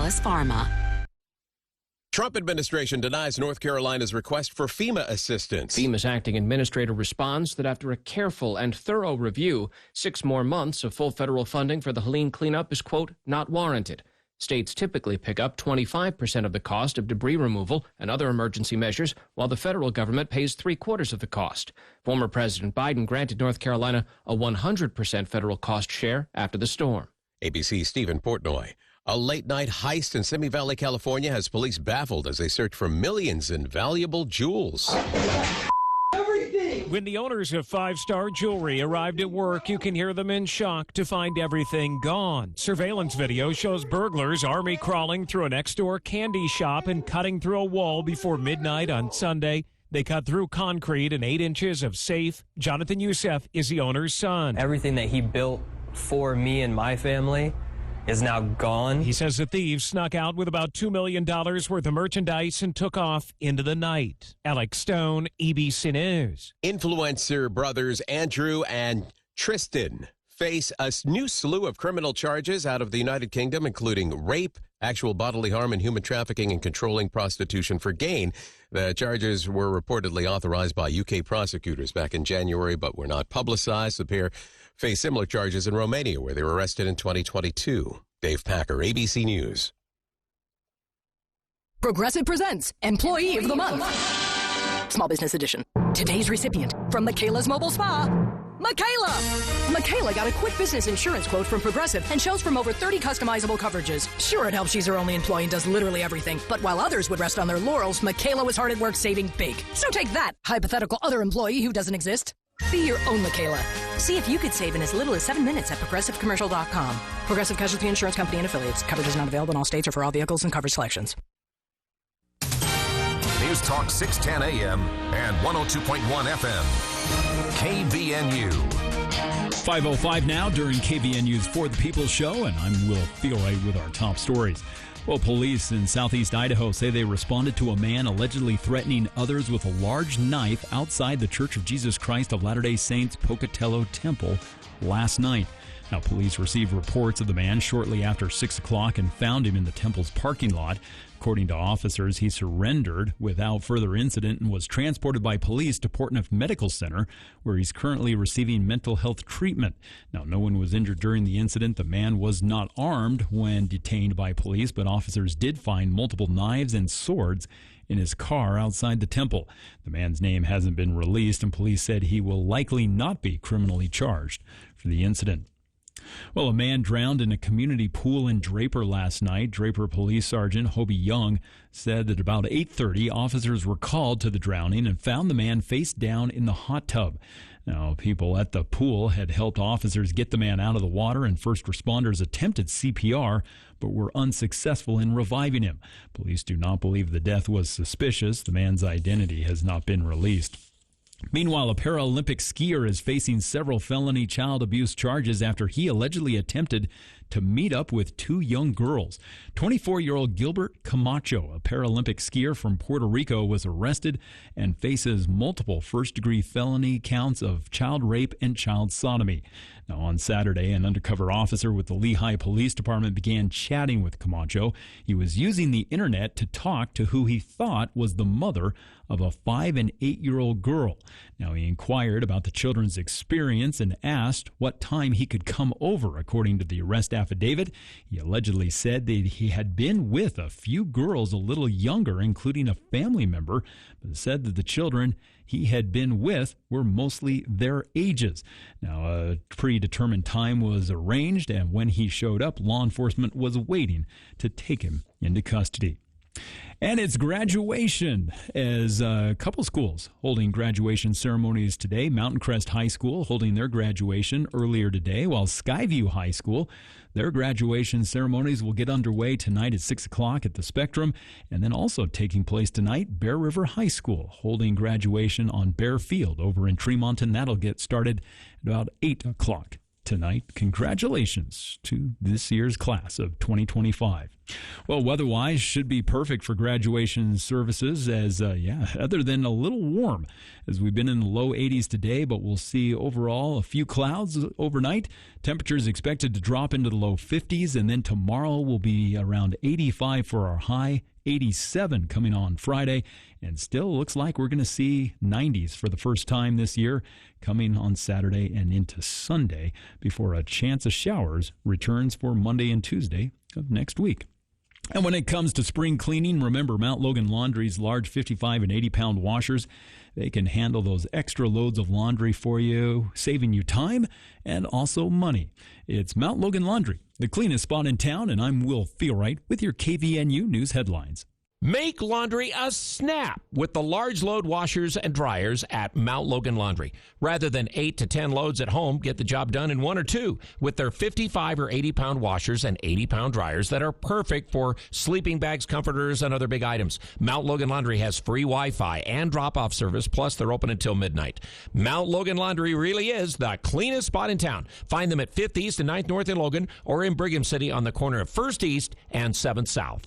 Alice Pharma. Trump administration denies North Carolina's request for FEMA assistance. FEMA's acting administrator responds that after a careful and thorough review, 6 more months of full federal funding for the Helene cleanup is, quote, not warranted. States typically pick up 25% of the cost of debris removal and other emergency measures, while the federal government pays 3/4 of the cost. Former President Biden granted North Carolina a 100% federal cost share after the storm. ABC's Stephen Portnoy. A late-night heist in Simi Valley, California has police baffled as they search for millions in valuable jewels. When the owners of 5-Star Jewelry arrived at work, you can hear them in shock to find everything gone. Surveillance video shows burglars army crawling through a next-door candy shop and cutting through a wall before midnight on Sunday. They cut through concrete and 8 inches of safe. Jonathan Youssef is the owner's son. Everything that he built for me and my family is now gone. He says the thieves snuck out with about $2 million worth of merchandise and took off into the night. Alex Stone, ABC News. Influencer brothers Andrew and Tristan face a new slew of criminal charges out of the United Kingdom, including rape, actual bodily harm, and human trafficking and controlling prostitution for gain. The charges were reportedly authorized by UK prosecutors back in January, but were not publicized. The pair face similar charges in Romania, where they were arrested in 2022. Dave Packer, ABC News. Progressive presents Employee of the Month. Small Business Edition. Today's recipient from Michaela's Mobile Spa, Michaela! Michaela got a quick business insurance quote from Progressive and chose from over 30 customizable coverages. Sure, it helps she's her only employee and does literally everything. But while others would rest on their laurels, Michaela was hard at work saving big. So take that, hypothetical other employee who doesn't exist. Be your own Michaela. See if you could save in as little as 7 minutes at ProgressiveCommercial.com. Progressive Casualty Insurance Company and Affiliates. Coverage is not available in all states or for all vehicles and coverage selections. News Talk 610 AM and 102.1 FM. KVNU. 5:05 now during KVNU's For the People show, and I'm Will Feelright with our top stories. Well, police in southeast Idaho say they responded to a man allegedly threatening others with a large knife outside the Church of Jesus Christ of Latter-day Saints Pocatello Temple last night. Now, police received reports of the man shortly after 6 o'clock and found him in the temple's parking lot. According to officers, he surrendered without further incident and was transported by police to Portneuf Medical Center, where he's currently receiving mental health treatment. Now, no one was injured during the incident. The man was not armed when detained by police, but officers did find multiple knives and swords in his car outside the temple. The man's name hasn't been released, and police said he will likely not be criminally charged for the incident. Well, a man drowned in a community pool in Draper last night. Draper Police Sergeant Hobie Young said that about 8:30, officers were called to the drowning and found the man face down in the hot tub. Now, people at the pool had helped officers get the man out of the water, and first responders attempted CPR, but were unsuccessful in reviving him. Police do not believe the death was suspicious. The man's identity has not been released. Meanwhile, a Paralympic skier is facing several felony child abuse charges after he allegedly attempted to meet up with 2 young girls. 24-year-old Gilbert Camacho, a Paralympic skier from Puerto Rico, was arrested and faces multiple first-degree felony counts of child rape and child sodomy. Now, on Saturday, an undercover officer with the Lehigh Police Department began chatting with Camacho. He was using the internet to talk to who he thought was the mother of a 5- and 8-year-old girl. Now, he inquired about the children's experience and asked what time he could come over. According to the arrest affidavit, he allegedly said that he had been with a few girls a little younger, including a family member, but said that the children he had been with were mostly their ages. Now, a predetermined time was arranged, and when he showed up, law enforcement was waiting to take him into custody. And it's graduation, as a couple schools holding graduation ceremonies today. Mountain Crest High School holding their graduation earlier today, while Skyview High School, their graduation ceremonies will get underway tonight at 6 o'clock at the Spectrum. And then also taking place tonight, Bear River High School holding graduation on Bear Field over in Tremont, and that'll get started at about 8 o'clock tonight. Congratulations to this year's class of 2025. Well, weather-wise, should be perfect for graduation services as, other than a little warm as we've been in the low 80s today, but we'll see overall a few clouds overnight. Temperatures expected to drop into the low 50s, and then tomorrow will be around 85 for our high, 87 coming on Friday, and still looks like we're going to see 90s for the first time this year coming on Saturday and into Sunday before a chance of showers returns for Monday and Tuesday of next week. And when it comes to spring cleaning, remember Mount Logan Laundry's large 55 and 80-pound washers. They can handle those extra loads of laundry for you, saving you time and also money. It's Mount Logan Laundry, the cleanest spot in town, and I'm Will Feelwright with your KVNU News headlines. Make laundry a snap with the large load washers and dryers at Mount Logan Laundry. Rather than 8 to 10 loads at home, get the job done in 1 or 2 with their 55 or 80-pound washers and 80-pound dryers that are perfect for sleeping bags, comforters, and other big items. Mount Logan Laundry has free Wi-Fi and drop-off service, plus they're open until midnight. Mount Logan Laundry really is the cleanest spot in town. Find them at 5th East and 9th North in Logan or in Brigham City on the corner of 1st East and 7th South.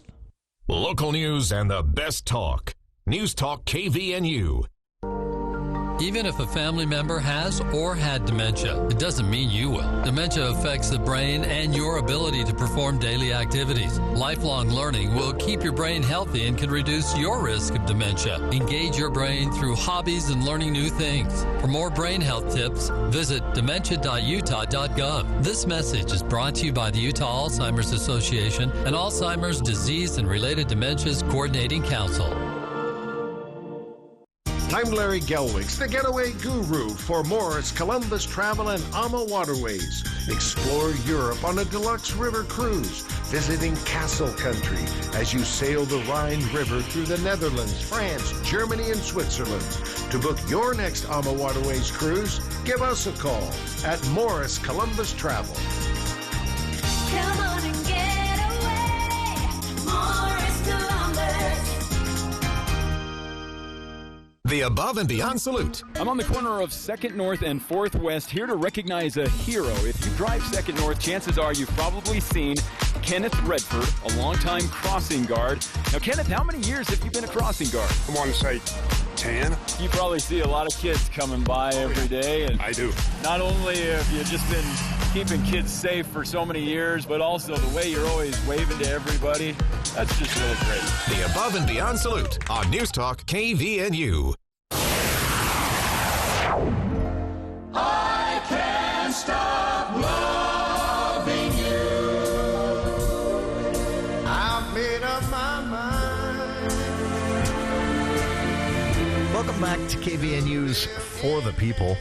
Local news and the best talk. News Talk KVNU. Even if a family member has or had dementia, it doesn't mean you will. Dementia affects the brain and your ability to perform daily activities. Lifelong learning will keep your brain healthy and can reduce your risk of dementia. Engage your brain through hobbies and learning new things. For more brain health tips, visit dementia.utah.gov. This message is brought to you by the Utah Alzheimer's Association and Alzheimer's Disease and Related Dementias Coordinating Council. I'm Larry Gelwicks, the getaway guru for Morris Columbus Travel and AMA Waterways. Explore Europe on a deluxe river cruise, visiting Castle Country as you sail the Rhine River through the Netherlands, France, Germany, and Switzerland. To book your next AMA Waterways cruise, give us a call at Morris Columbus Travel. Come on and get away, Morris Columbus. The Above and Beyond Salute. I'm on the corner of 2nd North and 4th West, here to recognize a hero. If you drive 2nd North, chances are you've probably seen Kenneth Redford, a longtime crossing guard. Now, Kenneth, how many years have you been a crossing guard? I want to say 10. You probably see a lot of kids coming by every day. And I do. Not only have you just been keeping kids safe for so many years, but also the way you're always waving to everybody. That's just really great. The Above and Beyond Salute on News Talk KVNU. I can't stop loving you. I've made up my mind. Welcome back to KVNU's For the People.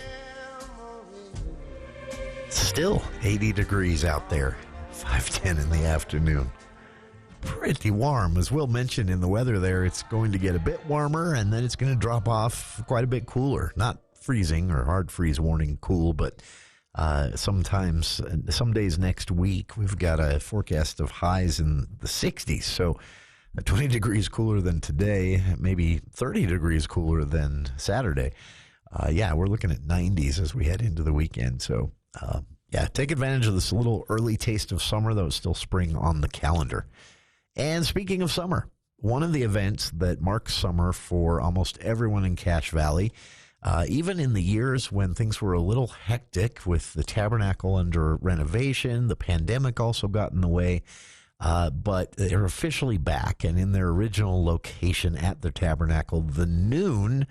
Still 80 degrees out there, 5:10 in the afternoon. Pretty warm. As Will mentioned in the weather there, it's going to get a bit warmer, and then it's going to drop off quite a bit cooler. Not freezing or hard freeze warning cool, but sometimes, some days next week, we've got a forecast of highs in the 60s. So 20 degrees cooler than today, maybe 30 degrees cooler than Saturday. We're looking at 90s as we head into the weekend. So, take advantage of this little early taste of summer, though it's still spring on the calendar. And speaking of summer, one of the events that marks summer for almost everyone in Cache Valley, even in the years when things were a little hectic with the tabernacle under renovation, the pandemic also got in the way, but they're officially back and in their original location at the tabernacle, the noon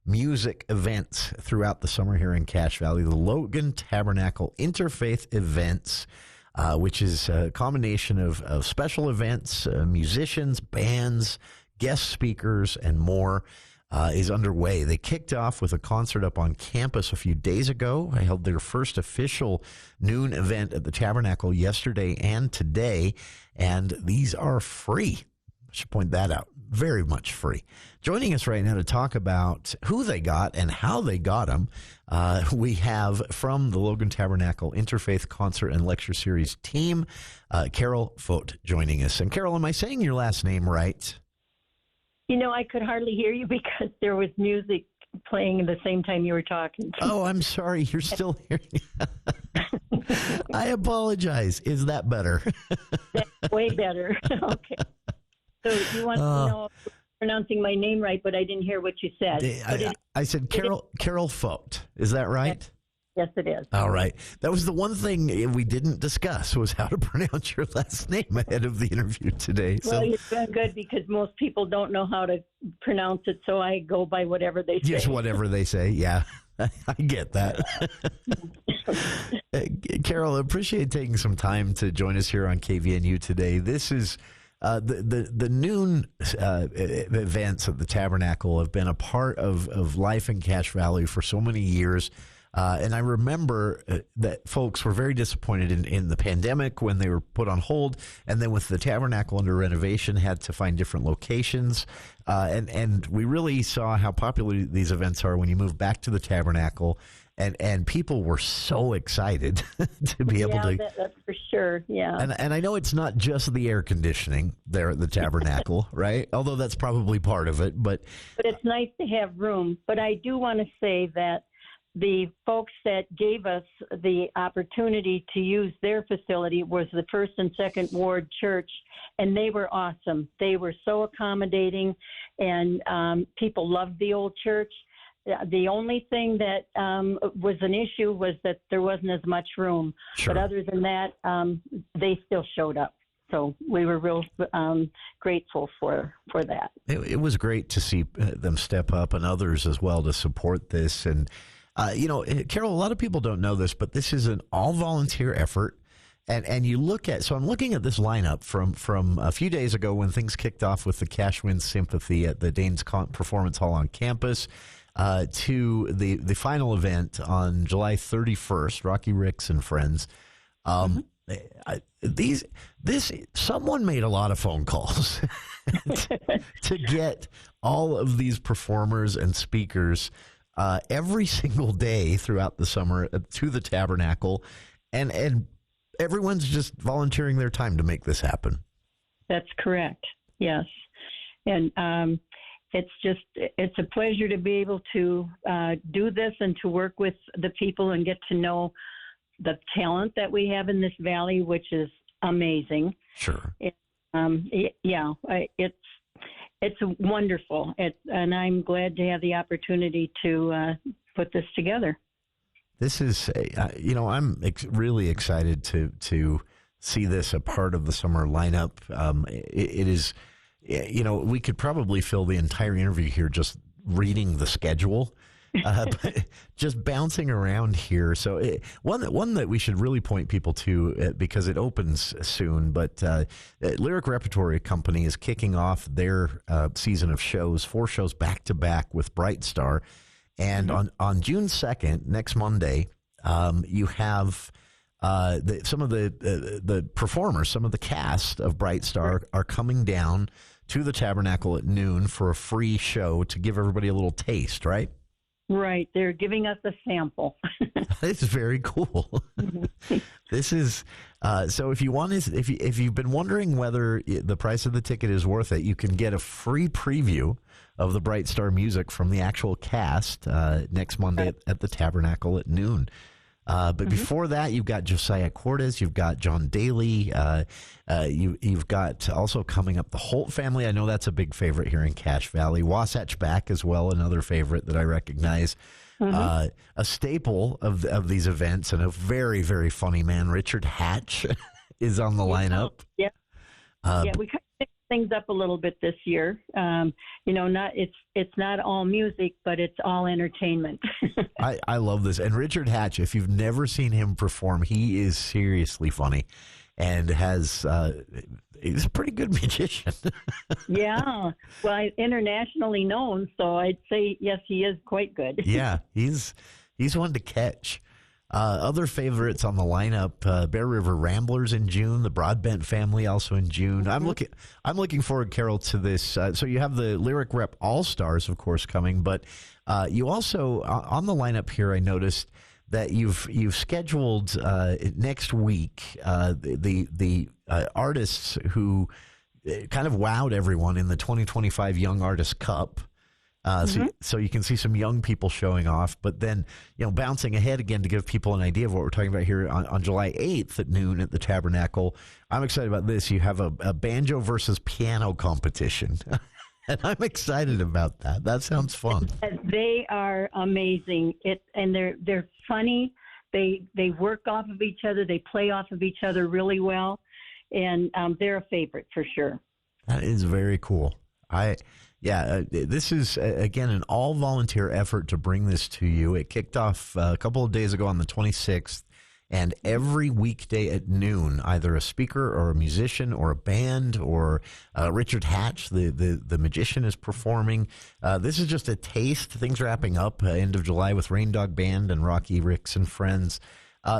music events throughout the summer here in Cache Valley, the Logan Tabernacle Interfaith events, which is a combination of special events, musicians, bands, guest speakers, and more, is underway. They kicked off with a concert up on campus a few days ago. They held their first official noon event at the Tabernacle yesterday and today, and these are free. I should point that out. Very much free. Joining us right now to talk about who they got and how they got them, we have from the Logan Tabernacle Interfaith Concert and Lecture Series team, Carol Foht joining us. And Carol, am I saying your last name right? You know, I could hardly hear you because there was music playing at the same time you were talking. Oh, I'm sorry. You're still hearing. I apologize. Is that better? That's way better. Okay. So you want to know if I'm pronouncing my name right, but I didn't hear what you said. I said Carol Foht. Is that right? Yes, it is. All right. That was the one thing we didn't discuss was how to pronounce your last name ahead of the interview today. Well, you're doing good because most people don't know how to pronounce it, so I go by whatever they say. Just whatever they say, yeah. I get that. Carol, I appreciate taking some time to join us here on KVNU today. This is the noon events at the Tabernacle have been a part of life in Cache Valley for so many years. And I remember that folks were very disappointed in the pandemic when they were put on hold, and then with the Tabernacle under renovation, had to find different locations. And we really saw how popular these events are when you move back to the Tabernacle, and people were so excited to be able to. That's for sure. Yeah. And I know it's not just the air conditioning there at the Tabernacle, right? Although that's probably part of it, but it's nice to have room. But I do want to say that the folks that gave us the opportunity to use their facility was the First and Second Ward Church, and they were awesome. They were so accommodating, and people loved the old church. The only thing that was an issue was that there wasn't as much room. Sure. But other than that, they still showed up. So we were real grateful for that. It was great to see them step up and others as well to support this. And Carol, a lot of people don't know this, but this is an all-volunteer effort. And you look at, so I'm looking at this lineup from a few days ago when things kicked off with the Cache Wind Sympathy at the Danes Performance Hall on campus, to the final event on July 31st, Rocky Ricks and Friends. Someone made a lot of phone calls to get all of these performers and speakers every single day throughout the summer to the Tabernacle, and everyone's just volunteering their time to make this happen. That's correct. Yes. And it's a pleasure to be able to do this and to work with the people and get to know the talent that we have in this valley, which is amazing. Sure. It's wonderful, and I'm glad to have the opportunity to put this together. This is, I'm really excited to see this a part of the summer lineup. It is, we could probably fill the entire interview here just reading the schedule. But just bouncing around here. So one that we should really point people to because it opens soon, but Lyric Repertory Company is kicking off their season of shows, 4 shows back-to-back with Bright Star. And on June 2nd, next Monday, you have some of the performers, some of the cast of Bright Star are coming down to the Tabernacle at noon for a free show to give everybody a little taste, right? Right. They're giving us a sample. It's very cool. This is so if you've been wondering whether the price of the ticket is worth it, you can get a free preview of the Bright Star music from the actual cast next Monday at the Tabernacle at noon. But before that, you've got Josiah Cordes, you've got John Daly, you've got also coming up the Foht family. I know that's a big favorite here in Cache Valley. Wasatch Back as well, another favorite that I recognize. A staple of these events and a very, very funny man, Richard Hatch, is on the lineup. Yeah, we kind of mixed things up a little bit this year. It's not all music, but it's all entertainment. I love this. And Richard Hatch, if you've never seen him perform, he is seriously funny and he's a pretty good magician. Yeah. Well, internationally known, so I'd say, yes, he is quite good. Yeah, he's one to catch. Other favorites on the lineup: Bear River Ramblers in June, the Broadbent family also in June. I'm looking forward, Carol, to this. So you have the Lyric Rep All Stars, of course, coming, but you also on the lineup here. I noticed that you've scheduled next week the artists who kind of wowed everyone in the 2025 Young Artist Cup. So you can see some young people showing off, but then, bouncing ahead again to give people an idea of what we're talking about here on July 8th at noon at the Tabernacle. I'm excited about this. You have a banjo versus piano competition. And I'm excited about that. That sounds fun. They are amazing. And they're funny. They work off of each other. They play off of each other really well. And they're a favorite for sure. That is very cool. This is, again, an all-volunteer effort to bring this to you. It kicked off a couple of days ago on the 26th, and every weekday at noon, either a speaker or a musician or a band or Richard Hatch, the magician, is performing. This is just a taste. Things wrapping up end of July with Rain Dog Band and Rocky Ricks and Friends.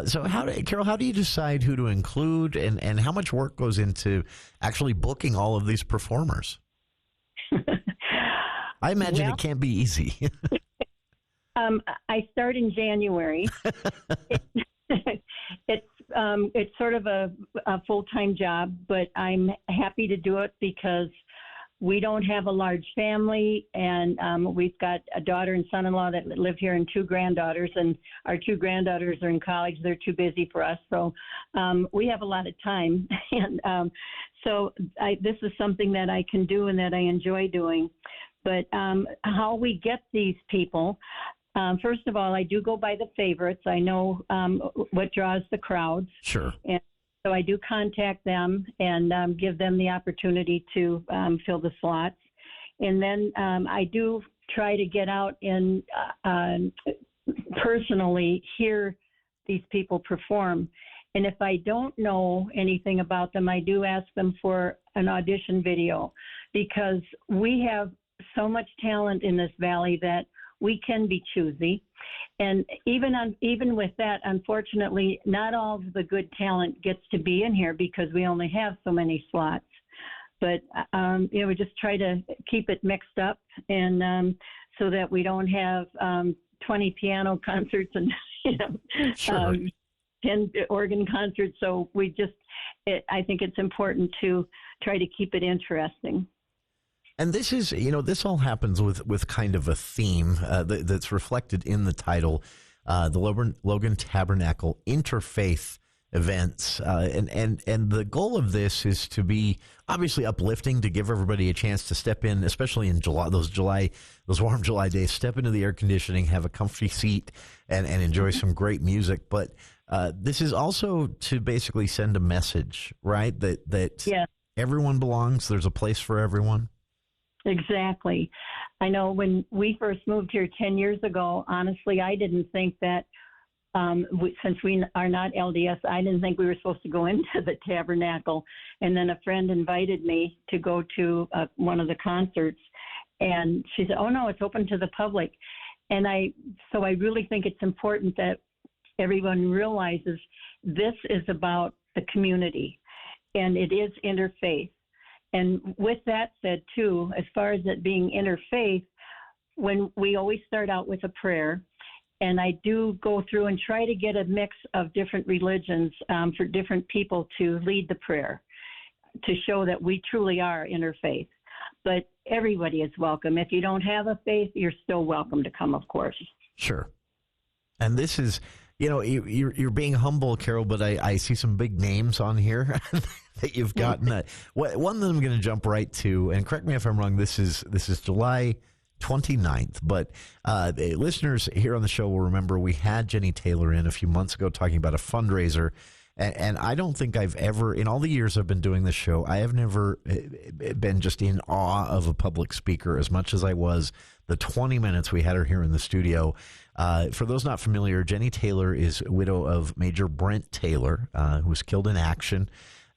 So, Carol, how do you decide who to include, and how much work goes into actually booking all of these performers? I imagine it can't be easy. I start in January. It's sort of a full-time job, but I'm happy to do it because we don't have a large family, and we've got a daughter and son-in-law that live here and two granddaughters, and our two granddaughters are in college. They're too busy for us, so we have a lot of time. And so this is something that I can do and that I enjoy doing. But how we get these people, first of all, I do go by the favorites. I know what draws the crowds. Sure. And so I do contact them and give them the opportunity to fill the slots. And then I do try to get out and personally hear these people perform. And if I don't know anything about them, I do ask them for an audition video, because we have so much talent in this valley that we can be choosy. And even with that, unfortunately, not all of the good talent gets to be in here because we only have so many slots. But, we just try to keep it mixed up, and so that we don't have 20 piano concerts and, Sure. 10 organ concerts. So I think it's important to try to keep it interesting. And this is, this all happens with kind of a theme that's reflected in the title, the Logan Tabernacle Interfaith events. And the goal of this is to be obviously uplifting, to give everybody a chance to step in, especially in July, those warm July days, step into the air conditioning, have a comfy seat, and enjoy some great music. But this is also to basically send a message, right? That everyone belongs. There's a place for everyone. Exactly. I know when we first moved here 10 years ago, honestly, I didn't think that, since we are not LDS, I didn't think we were supposed to go into the tabernacle. And then a friend invited me to go to one of the concerts, and she said, "Oh no, it's open to the public." And so I really think it's important that everyone realizes this is about the community, and it is interfaith. And with that said, too, as far as it being interfaith, when we always start out with a prayer, and I do go through and try to get a mix of different religions for different people to lead the prayer, to show that we truly are interfaith. But everybody is welcome. If you don't have a faith, you're still welcome to come, of course. Sure. And this is, you're being humble, Carol, but I see some big names on here that you've gotten. One that I'm going to jump right to, and correct me if I'm wrong, this is July 29th, but listeners here on the show will remember we had Jenny Taylor in a few months ago talking about a fundraiser, and I don't think I've ever, in all the years I've been doing this show, I have never been just in awe of a public speaker as much as I was the 20 minutes we had her here in the studio. For those not familiar, Jenny Taylor is widow of Major Brent Taylor, who was killed in action,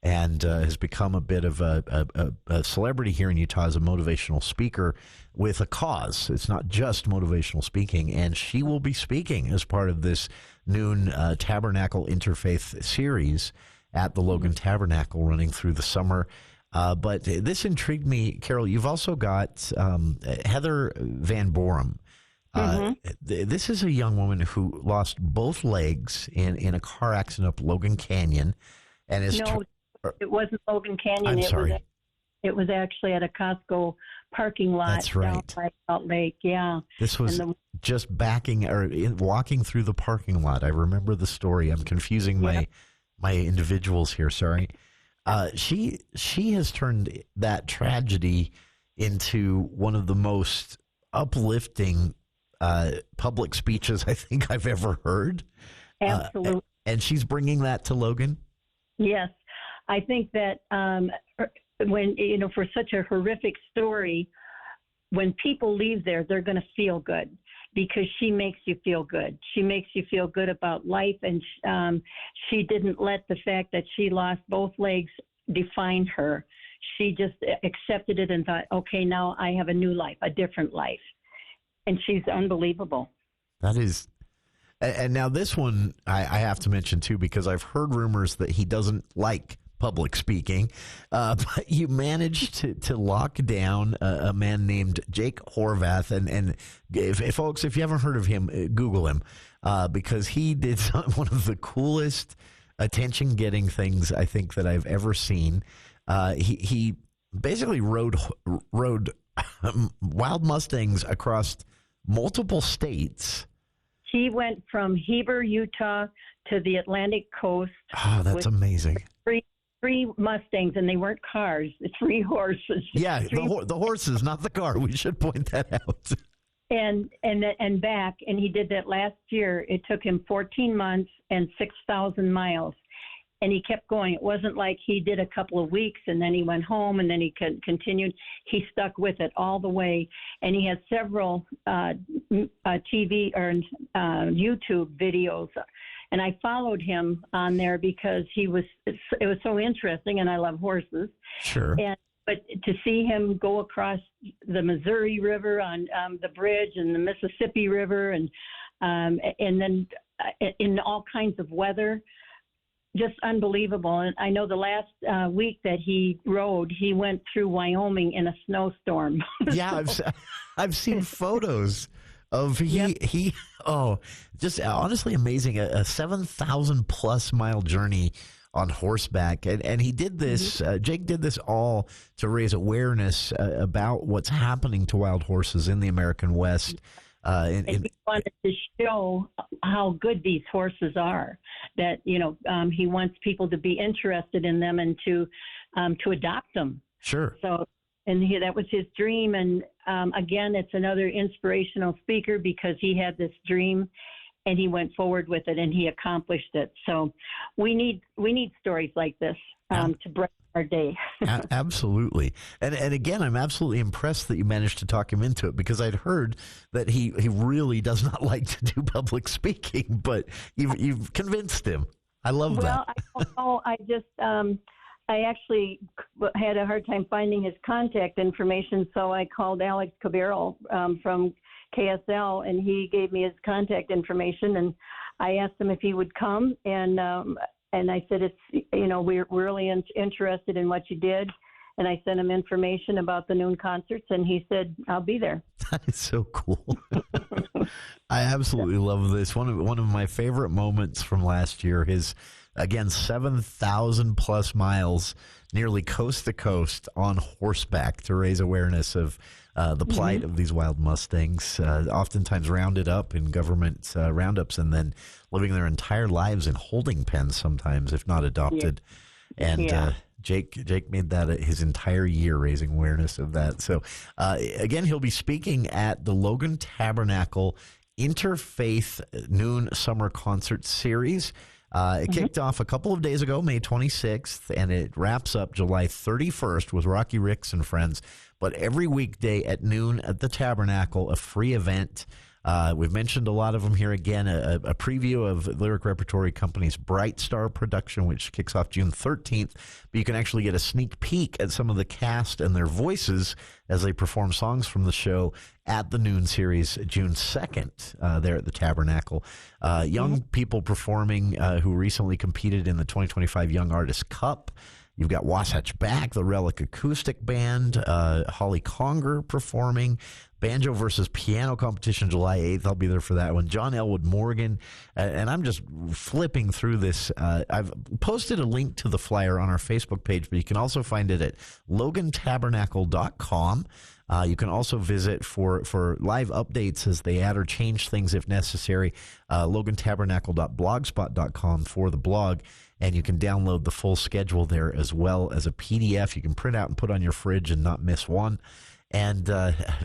and has become a bit of a celebrity here in Utah as a motivational speaker with a cause. It's not just motivational speaking, and she will be speaking as part of this noon Tabernacle Interfaith series at the Logan Tabernacle running through the summer. But this intrigued me, Carol. You've also got Heather Van Borum. This is a young woman who lost both legs in a car accident up Logan Canyon, and is it wasn't Logan Canyon. I'm sorry. It was actually at a Costco parking lot. That's right. Down by Salt Lake. Yeah. This was just walking through the parking lot. I remember the story. I'm confusing my individuals here. Sorry. She has turned that tragedy into one of the most uplifting public speeches I think I've ever heard. Absolutely. And she's bringing that to Logan? Yes. I think that when, for such a horrific story, when people leave there, they're going to feel good because she makes you feel good. She makes you feel good about life, and she didn't let the fact that she lost both legs define her. She just accepted it and thought, okay, now I have a new life, a different life. And she's unbelievable. That is. And now this one I have to mention, too, because I've heard rumors that he doesn't like public speaking. But you managed to lock down a man named Jake Horvath. And folks, if you haven't heard of him, Google him because he did one of the coolest attention-getting things I think that I've ever seen. He basically rode wild Mustangs across multiple states. He went from Heber, Utah, to the Atlantic coast. Oh, that's amazing. Three Mustangs, and they weren't cars. 3 horses. Yeah, the horses, not the car. We should point that out. And back, and he did that last year. It took him 14 months and 6,000 miles. And he kept going. It wasn't like he did a couple of weeks and then he went home and then he continued. He stuck with it all the way. And he has several TV or YouTube videos. And I followed him on there because it was so interesting, and I love horses. Sure. But to see him go across the Missouri River on the bridge and the Mississippi River and then in all kinds of weather, just unbelievable. And I know the last week that he rode, he went through Wyoming in a snowstorm. Yeah, I've seen photos of just honestly amazing. A 7,000 plus mile journey on horseback. And he did this, Jake did this all to raise awareness about what's happening to wild horses in the American West. And he wanted to show how good these horses are, that, he wants people to be interested in them and to adopt them. Sure. So, and that was his dream. And again, it's another inspirational speaker because he had this dream and he went forward with it and he accomplished it. So we need stories like this to brighten our day. Absolutely. And again, I'm absolutely impressed that you managed to talk him into it because I'd heard that he really does not like to do public speaking, but you've convinced him. I love that. Well, I don't know. I actually had a hard time finding his contact information, so I called Alex Cabero from KSL, and he gave me his contact information, and I asked him if he would come, and I said, we're really interested in what you did, and I sent him information about the noon concerts, and he said, I'll be there. That is so cool. I absolutely love this. One of my favorite moments from last year, his, again, 7,000 plus miles, nearly coast to coast on horseback to raise awareness of the plight of these wild Mustangs, oftentimes rounded up in government roundups and then living their entire lives in holding pens sometimes, if not adopted. Yeah. And Jake made that his entire year, raising awareness of that. So, again, he'll be speaking at the Logan Tabernacle Interfaith Noon Summer Concert Series. It kicked off a couple of days ago, May 26th, and it wraps up July 31st with Rocky Ricks and friends. But every weekday at noon at the Tabernacle, a free event. We've mentioned a lot of them here again. A preview of Lyric Repertory Company's Bright Star production, which kicks off June 13th. But you can actually get a sneak peek at some of the cast and their voices as they perform songs from the show at the Noon Series June 2nd there at the Tabernacle. Young people performing who recently competed in the 2025 Young Artist Cup. You've got Wasatch Back, the Relic Acoustic Band, Holly Conger performing, Banjo versus Piano competition July 8th. I'll be there for that one. John Elwood Morgan. And I'm just flipping through this. I've posted a link to the flyer on our Facebook page, but you can also find it at logantabernacle.com. You can also visit for live updates as they add or change things if necessary, logantabernacle.blogspot.com for the blog. And you can download the full schedule there as well as a PDF you can print out and put on your fridge and not miss one. And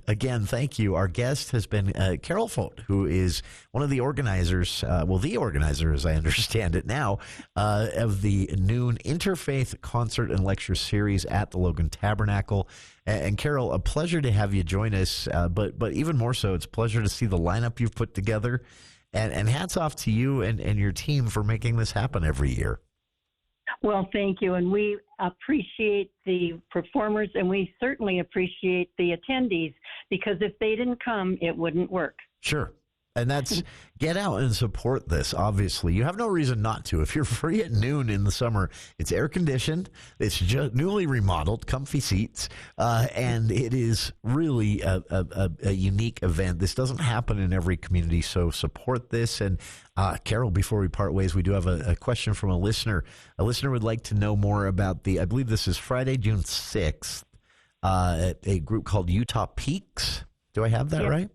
again, thank you. Our guest has been Carol Foht, who is one of the organizers, the organizer, as I understand it now, of the noon Interfaith Concert and Lecture Series at the Logan Tabernacle. And Carol, a pleasure to have you join us, but even more so, it's a pleasure to see the lineup you've put together. And hats off to you and your team for making this happen every year. Well, thank you. And we appreciate the performers, and we certainly appreciate the attendees, because if they didn't come, it wouldn't work. Sure. And that's get out and support this. Obviously, you have no reason not to. If you're free at noon in the summer, it's air conditioned, it's just newly remodeled, comfy seats, and it is really a unique event. This doesn't happen in every community, so support this. And Carol, before we part ways, we do have a question from a listener. A listener would like to know more about I believe this is Friday, June 6th, a group called Utah Peaks. Do I have that right?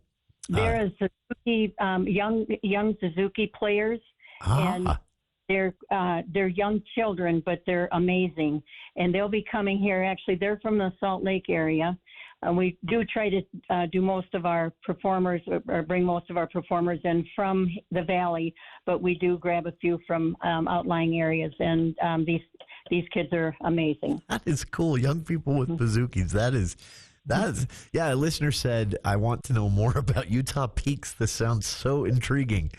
There is Suzuki, young Suzuki players, and they're young children, but they're amazing. And they'll be coming here. Actually, they're from the Salt Lake area. We do try to do most of our performers, or bring most of our performers in from the valley, but we do grab a few from outlying areas. And these kids are amazing. That is cool. Young people with bazookies. That's, a listener said, I want to know more about Utah Peaks. This sounds so intriguing.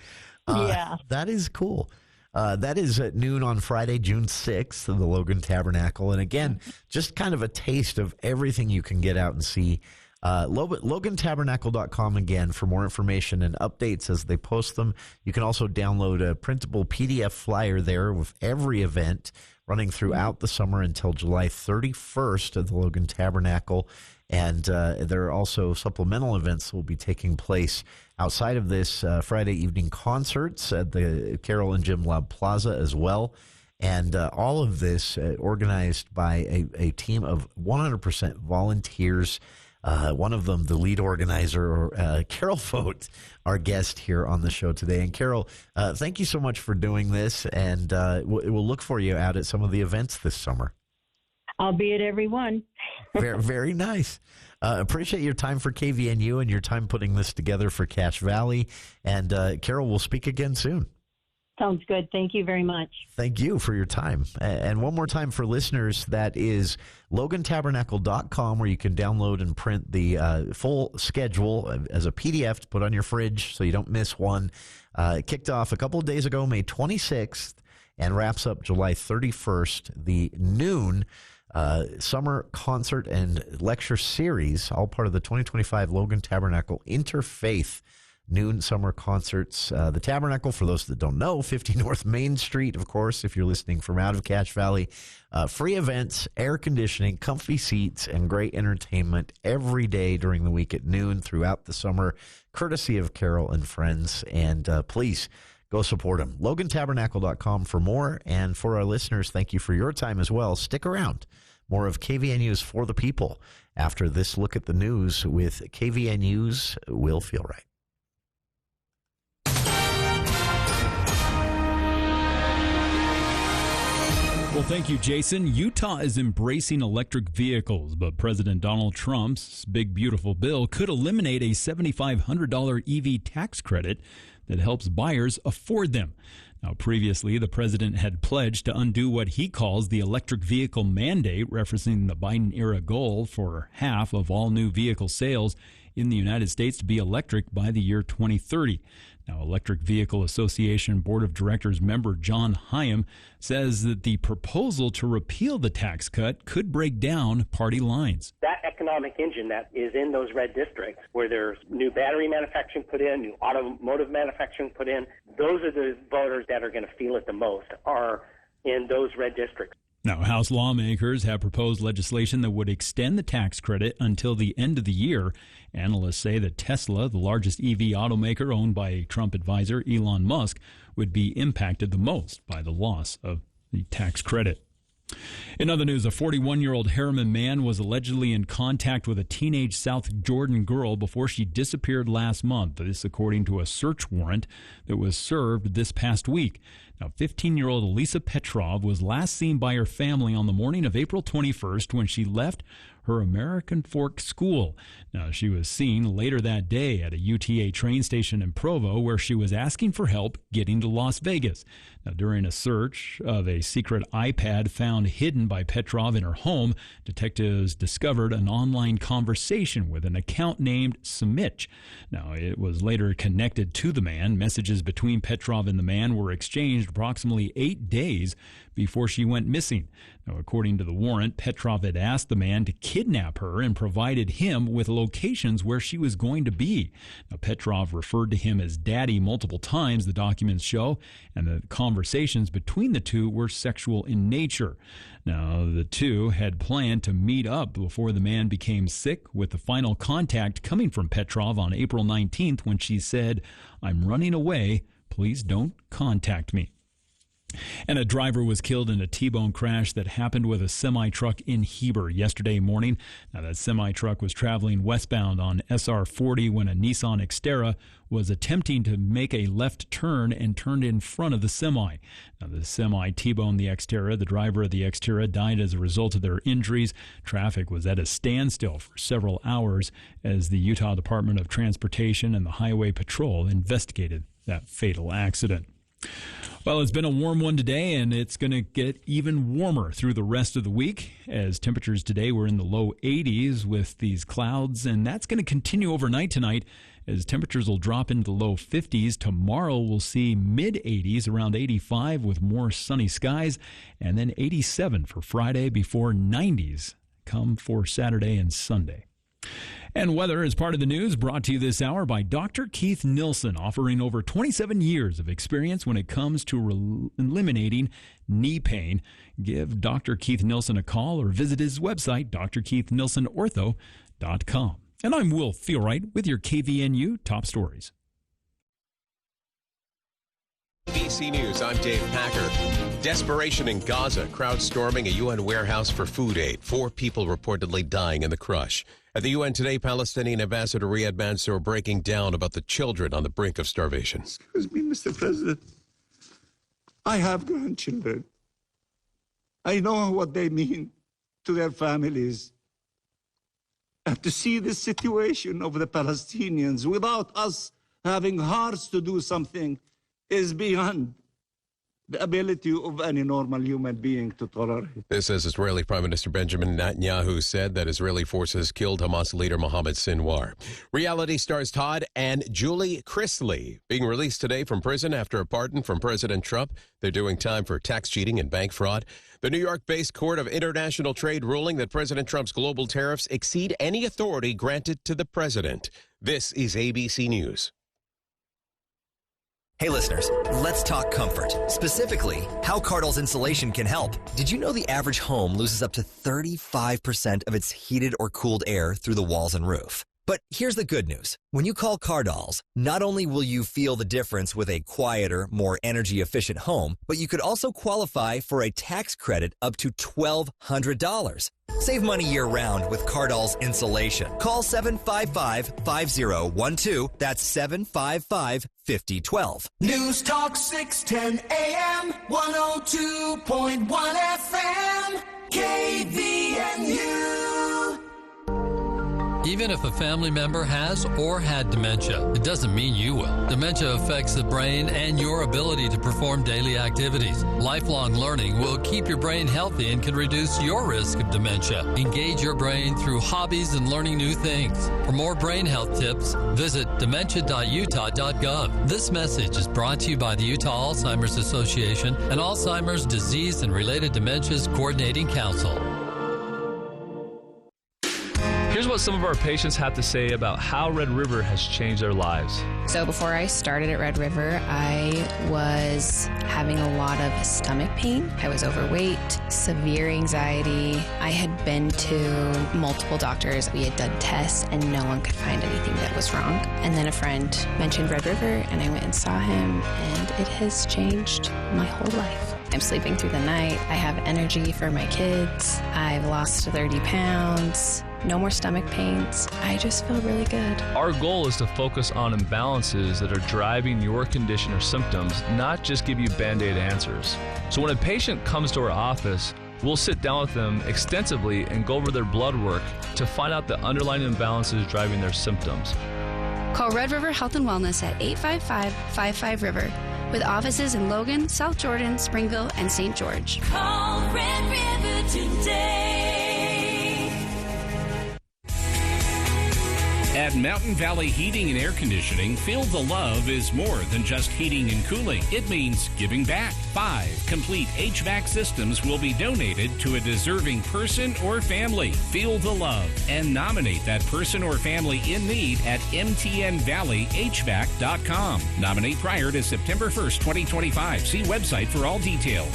Yeah. That is cool. That is at noon on Friday, June 6th, in the Logan Tabernacle. And again, just kind of a taste of everything you can get out and see. LoganTabernacle.com again for more information and updates as they post them. You can also download a printable PDF flyer there with every event running throughout the summer until July 31st at the Logan Tabernacle. And there are also supplemental events that will be taking place outside of this, Friday evening concerts at the Carol and Jim Lab Plaza as well. And all of this organized by a team of 100% volunteers. One of them, the lead organizer, Carol Foht, our guest here on the show today. And Carol, thank you so much for doing this. And we'll look for you out at some of the events this summer. I'll be at every one. Very, very nice. Appreciate your time for KVNU and your time putting this together for Cache Valley. And Carol, we'll speak again soon. Sounds good. Thank you very much. Thank you for your time. And one more time for listeners, that is logantabernacle.com, where you can download and print the full schedule as a PDF to put on your fridge so you don't miss one. It kicked off a couple of days ago, May 26th, and wraps up July 31st, the noon summer concert and lecture series, all part of the 2025 Logan Tabernacle Interfaith noon summer concerts. The Tabernacle, for those that don't know, 50 North Main Street, of course, if you're listening from out of Cache Valley. Free events, air conditioning, comfy seats, and great entertainment every day during the week at noon throughout the summer, courtesy of Carol and friends. And please go support them. LoganTabernacle.com for more. And for our listeners, thank you for your time as well. Stick around. More of KVNU's For the People after this look at the news with KVNU's Will Feel Right. Well, thank you, Jason. Utah is embracing electric vehicles, but President Donald Trump's big, beautiful bill could eliminate a $7,500 EV tax credit that helps buyers afford them. Now, previously, the president had pledged to undo what he calls the electric vehicle mandate, referencing the Biden-era goal for half of all new vehicle sales in the United States to be electric by the year 2030. Now, Electric Vehicle Association Board of Directors member John Hyam says that the proposal to repeal the tax cut could break down party lines. That economic engine that is in those red districts, where there's new battery manufacturing put in, new automotive manufacturing put in, those are the voters that are going to feel it the most, are in those red districts. Now, House lawmakers have proposed legislation that would extend the tax credit until the end of the year. Analysts say that Tesla, the largest EV automaker owned by Trump advisor Elon Musk, would be impacted the most by the loss of the tax credit. In other news, a 41-year-old Harriman man was allegedly in contact with a teenage South Jordan girl before she disappeared last month. This according to a search warrant that was served this past week. Now, 15-year-old Elisa Petrov was last seen by her family on the morning of April 21st when she left her American Fork school. Now, she was seen later that day at a UTA train station in Provo where she was asking for help getting to Las Vegas. Now, during a search of a secret iPad found hidden by Petrov in her home, detectives discovered an online conversation with an account named Samich. Now, it was later connected to the man. Messages between Petrov and the man were exchanged approximately 8 days before she went missing. Now, according to the warrant, Petrov had asked the man to kidnap her and provided him with locations where she was going to be. Now, Petrov referred to him as daddy multiple times, the documents show, and the conversations between the two were sexual in nature. Now, the two had planned to meet up before the man became sick, with the final contact coming from Petrov on April 19th when she said, "I'm running away. Please don't contact me." And a driver was killed in a T-bone crash that happened with a semi-truck in Heber yesterday morning. Now, that semi-truck was traveling westbound on SR 40 when a Nissan Xterra was attempting to make a left turn and turned in front of the semi. Now, the semi T-boned the Xterra. The driver of the Xterra died as a result of their injuries. Traffic was at a standstill for several hours as the Utah Department of Transportation and the Highway Patrol investigated that fatal accident. Well, it's been a warm one today, and it's going to get even warmer through the rest of the week as temperatures today were in the low 80s with these clouds, and that's going to continue overnight tonight as temperatures will drop into the low 50s. Tomorrow we'll see mid-80s, around 85 with more sunny skies, and then 87 for Friday before 90s come for Saturday and Sunday. And weather is part of the news brought to you this hour by Dr. Keith Nilsson, offering over 27 years of experience when it comes to eliminating knee pain. Give Dr. Keith Nilsson a call or visit his website, drkeithnilssonortho.com. And I'm Will Feelright with your KVNU Top Stories. ABC News, I'm Dave Packer. Desperation in Gaza, crowd storming a UN warehouse for food aid. 4 people reportedly dying in the crush. At the UN today, Palestinian Ambassador Riyad Mansour breaking down about the children on the brink of starvation. Excuse me, Mr. President. I have grandchildren. I know what they mean to their families. And to see this situation of the Palestinians without us having hearts to do something is beyond the ability of any normal human being to tolerate. This as Israeli Prime Minister Benjamin Netanyahu said that Israeli forces killed Hamas leader Mohammed Sinwar. Reality stars Todd and Julie Chrisley being released today from prison after a pardon from President Trump. They're doing time for tax cheating and bank fraud. The New York-based Court of International Trade ruling that President Trump's global tariffs exceed any authority granted to the president. This is ABC News. Hey listeners, let's talk comfort. Specifically, how Cardinals insulation can help. Did you know the average home loses up to 35% of its heated or cooled air through the walls and roof? But here's the good news. When you call Cardinals, not only will you feel the difference with a quieter, more energy-efficient home, but you could also qualify for a tax credit up to $1,200. Save money year-round with Cardinals insulation. Call 755-5012. That's 755-5012. News Talk 610 AM, 102.1 FM, KVNU. Even if a family member has or had dementia, it doesn't mean you will. Dementia affects the brain and your ability to perform daily activities. Lifelong learning will keep your brain healthy and can reduce your risk of dementia. Engage your brain through hobbies and learning new things. For more brain health tips, visit dementia.utah.gov. This message is brought to you by the Utah Alzheimer's Association and Alzheimer's Disease and Related Dementias Coordinating Council. Here's what some of our patients have to say about how Red River has changed their lives. So before I started at Red River, I was having a lot of stomach pain. I was overweight, severe anxiety. I had been to multiple doctors. We had done tests, and no one could find anything that was wrong. And then a friend mentioned Red River, and I went and saw him, and it has changed my whole life. I'm sleeping through the night. I have energy for my kids. I've lost 30 pounds. No more stomach pains. I just feel really good. Our goal is to focus on imbalances that are driving your condition or symptoms, not just give you Band-Aid answers. So when a patient comes to our office, we'll sit down with them extensively and go over their blood work to find out the underlying imbalances driving their symptoms. Call Red River Health and Wellness at 855-55-RIVER. With offices in Logan, South Jordan, Springville, and St. George. Call Red River today. At Mountain Valley Heating and Air Conditioning, Feel the Love is more than just heating and cooling. It means giving back. 5 complete HVAC systems will be donated to a deserving person or family. Feel the love and nominate that person or family in need at mtnvalleyhvac.com. Nominate prior to September 1st, 2025. See website for all details.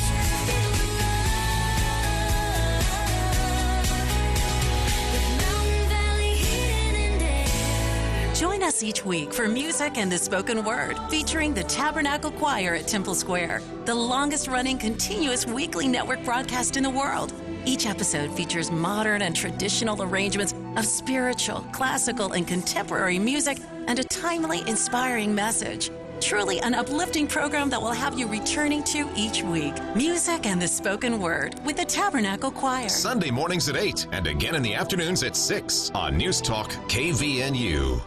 Join us each week for Music and the Spoken Word, featuring the Tabernacle Choir at Temple Square, the longest-running continuous weekly network broadcast in the world. Each episode features modern and traditional arrangements of spiritual, classical, and contemporary music and a timely, inspiring message. Truly an uplifting program that will have you returning to each week. Music and the Spoken Word with the Tabernacle Choir. Sunday mornings at 8 and again in the afternoons at 6 on News Talk KVNU.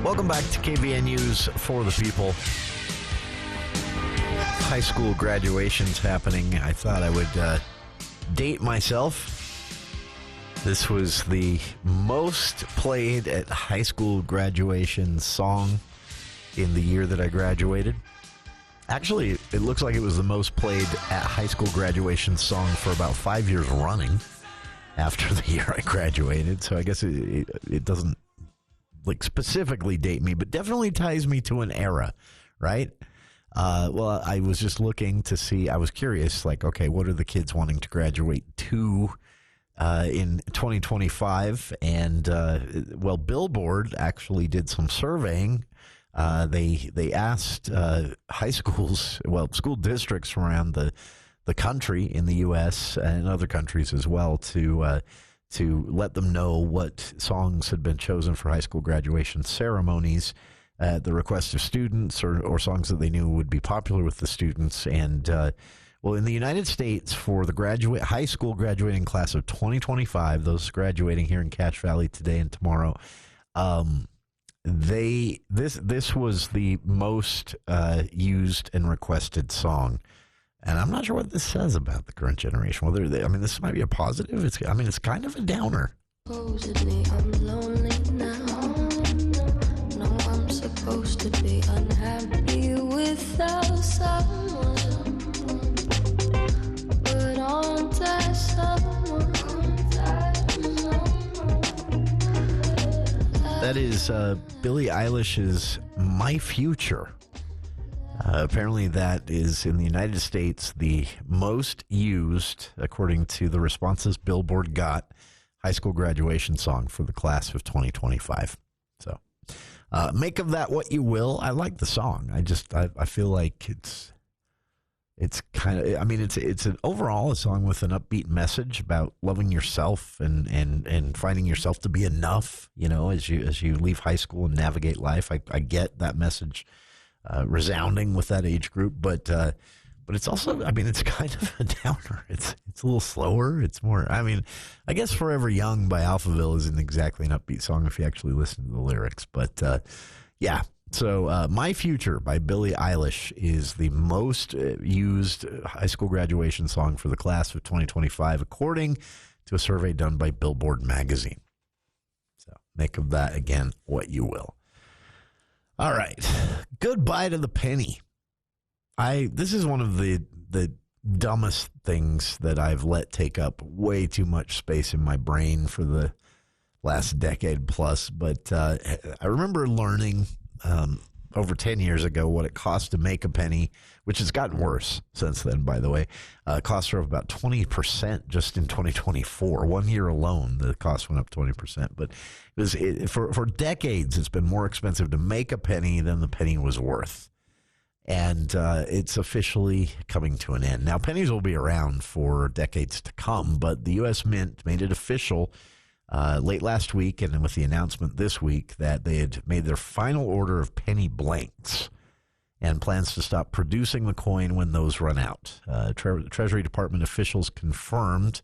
Welcome back to KVNU's For the People. High school graduation's happening. I thought I would date myself. This was the most played at high school graduation song in the year that I graduated. Actually, it looks like it was the most played at high school graduation song for about 5 years running after the year I graduated. So I guess it doesn't specifically date me, but definitely ties me to an era, right? Well, I was just looking to see, I was curious, okay, what are the kids wanting to graduate to in 2025? And, well, Billboard actually did some surveying. They asked high schools, well, school districts around the country in the U.S. and other countries as well to let them know what songs had been chosen for high school graduation ceremonies at the request of students or songs that they knew would be popular with the students. And, well, in the United States, for the high school graduating class of 2025, those graduating here in Cache Valley today and tomorrow, this was the most used and requested song. And I'm not sure what this says about the current generation. This might be a positive. It's kind of a downer. Supposedly I'm lonely now. No, I'm supposed to be unhappy without someone. But aren't I someone? That is Billie Eilish's My Future. Apparently that is, in the United States, the most used, according to the responses Billboard got, high school graduation song for the class of 2025. So make of that what you will. I like the song. I feel like it's kind of, it's an overall a song with an upbeat message about loving yourself and finding yourself to be enough, as you leave high school and navigate life. I get that message resounding with that age group, but it's also, it's kind of a downer. It's a little slower. It's more, I guess Forever Young by Alphaville isn't exactly an upbeat song if you actually listen to the lyrics, but yeah. So, My Future by Billie Eilish is the most used high school graduation song for the class of 2025, according to a survey done by Billboard magazine. So make of that, again, what you will. All right. Goodbye to the penny. This is one of the dumbest things that I've let take up way too much space in my brain for the last decade plus. But I remember learning over 10 years ago what it cost to make a penny, which has gotten worse since then, by the way. Costs are up about 20% just in 2024. 1 year alone, the cost went up 20%. But for decades, it's been more expensive to make a penny than the penny was worth. And it's officially coming to an end. Now, pennies will be around for decades to come, but the U.S. Mint made it official late last week, and then with the announcement this week that they had made their final order of penny blanks and plans to stop producing the coin when those run out. Treasury Department officials confirmed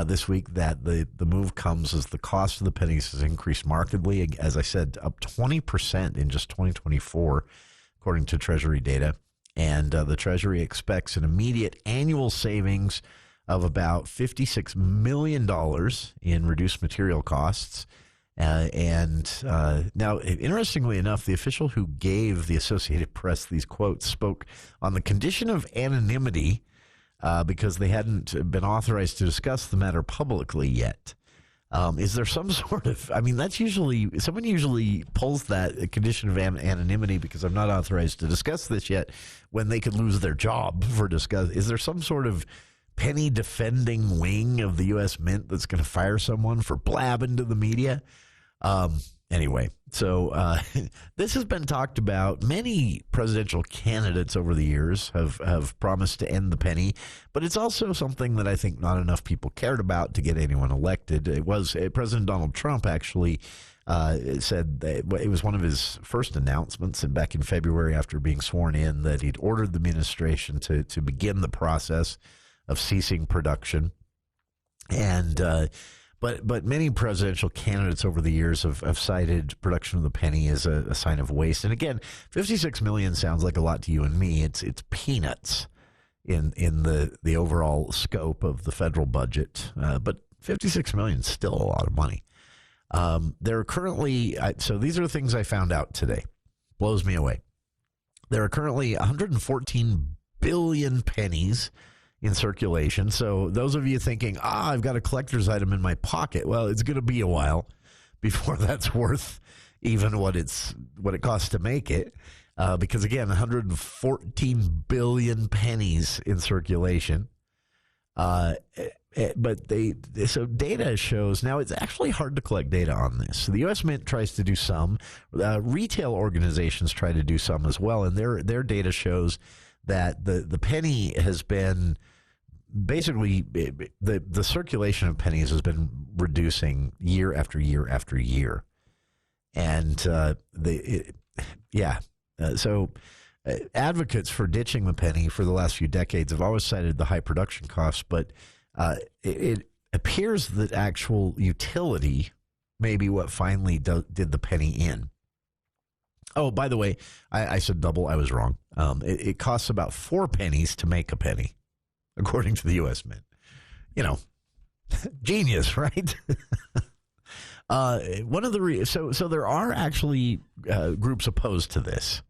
this week that the move comes as the cost of the pennies has increased markedly, as I said, up 20% in just 2024, according to Treasury data. And the Treasury expects an immediate annual savings of about $56 million in reduced material costs. Now, interestingly enough, the official who gave the Associated Press these quotes spoke on the condition of anonymity because they hadn't been authorized to discuss the matter publicly yet. Is there some sort of, that's someone usually pulls that condition of anonymity because I'm not authorized to discuss this yet when they could lose their job for discussing. Is there some sort of penny defending wing of the U.S. Mint that's going to fire someone for blabbing to the media? Anyway, so this has been talked about. Many presidential candidates over the years have promised to end the penny, but it's also something that I think not enough people cared about to get anyone elected. It was President Donald Trump actually said that it was one of his first announcements, and back in February after being sworn in, that he'd ordered the administration to begin the process of ceasing production. And But many presidential candidates over the years have cited production of the penny as a sign of waste. And again, $56 million sounds like a lot to you and me. It's peanuts in the overall scope of the federal budget. But $56 million is still a lot of money. There are currently, so these are the things I found out today. Blows me away. There are currently 114 billion pennies in circulation. So those of you thinking, I've got a collector's item in my pocket, well, it's going to be a while before that's worth even what it costs to make it. Because again, 114 billion pennies in circulation. But so data shows, now it's actually hard to collect data on this. So the U.S. Mint tries to do some, retail organizations try to do some as well, and their data shows that the penny has been basically, the circulation of pennies has been reducing year after year after year. And advocates for ditching the penny for the last few decades have always cited the high production costs, but it appears that actual utility may be what finally did the penny in. Oh, by the way, I said double. I was wrong. It costs about 4 pennies to make a penny, according to the U.S. Mint. Genius, right? One of the so there are actually groups opposed to this,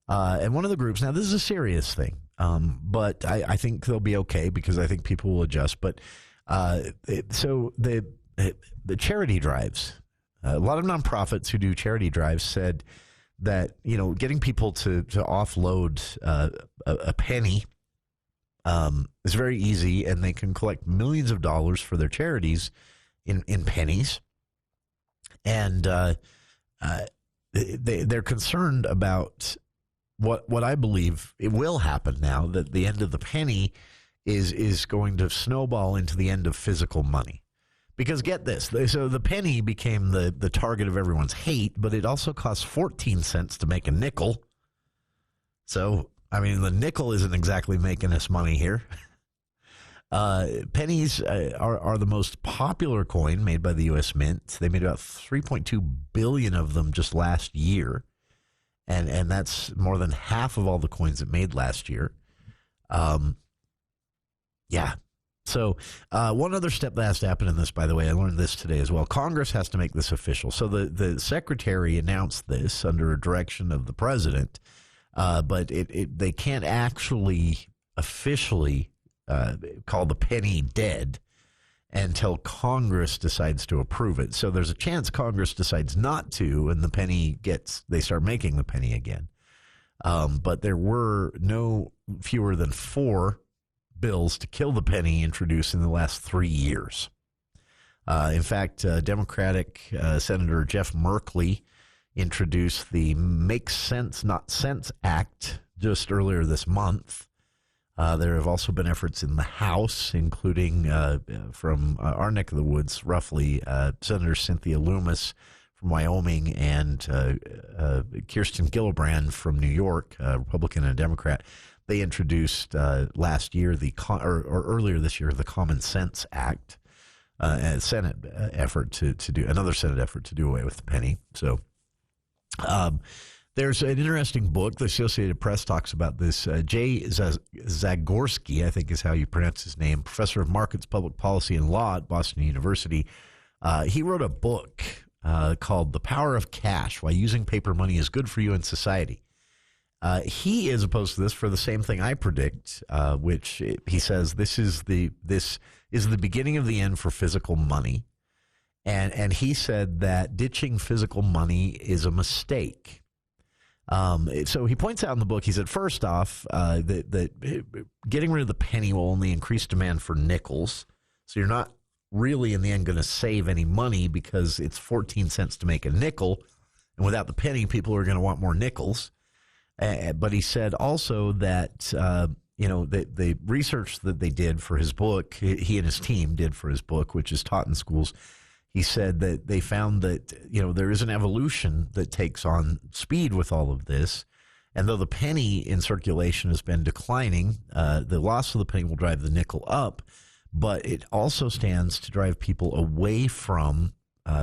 and one of the groups, now this is a serious thing, but I think they'll be okay because I think people will adjust. But so the charity drives, a lot of nonprofits who do charity drives said that getting people to offload a penny is very easy, and they can collect millions of dollars for their charities in pennies. And they're concerned about what I believe it will happen now, that the end of the penny is going to snowball into the end of physical money. Because get this, so the penny became the target of everyone's hate, but it also costs 14 cents to make a nickel. So, the nickel isn't exactly making us money here. Pennies are the most popular coin made by the U.S. Mint. They made about 3.2 billion of them just last year. and that's more than half of all the coins it made last year. Yeah. So one other step that has to happen in this, by the way, I learned this today as well. Congress has to make this official. So the secretary announced this under a direction of the president, but they can't actually officially call the penny dead until Congress decides to approve it. So there's a chance Congress decides not to, and they start making the penny again. But there were no fewer than 4 bills to kill the penny introduced in the last 3 years. In fact, Democratic Senator Jeff Merkley introduced the Make Sense Not Sense Act just earlier this month. There have also been efforts in the House, including from our neck of the woods, roughly, Senator Cynthia Lummis from Wyoming and Kirsten Gillibrand from New York, Republican and Democrat. They introduced last year or earlier this year the Common Sense Act, a Senate effort to do another Senate effort to do away with the penny. So there's an interesting book. The Associated Press talks about this. Jay Zagorski, I think is how you pronounce his name, professor of markets, public policy, and law at Boston University. He wrote a book called The Power of Cash, Why Using Paper Money is Good for You in Society. He is opposed to this for the same thing I predict, which he says this is the beginning of the end for physical money. And he said that ditching physical money is a mistake. So he points out in the book, he said, first off, that getting rid of the penny will only increase demand for nickels. So you're not really in the end going to save any money because it's 14 cents to make a nickel. And without the penny, people are going to want more nickels. But he said also that, the research that they did for his book, he and his team did for his book, which is taught in schools, he said that they found that, there is an evolution that takes on speed with all of this. And though the penny in circulation has been declining, the loss of the penny will drive the nickel up, but it also stands to drive people away from